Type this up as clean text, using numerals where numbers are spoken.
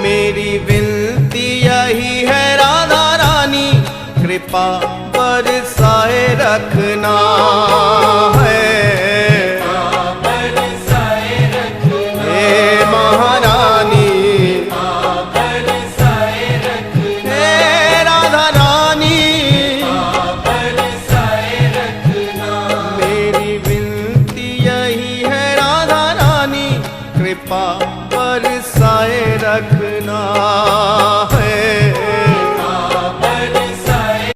मेरी विनती यही है राधा रानी, कृपा बरसाए रखना है। हे महारानी, हे राधा रानी, मेरी विनती यही है राधा रानी, कृपा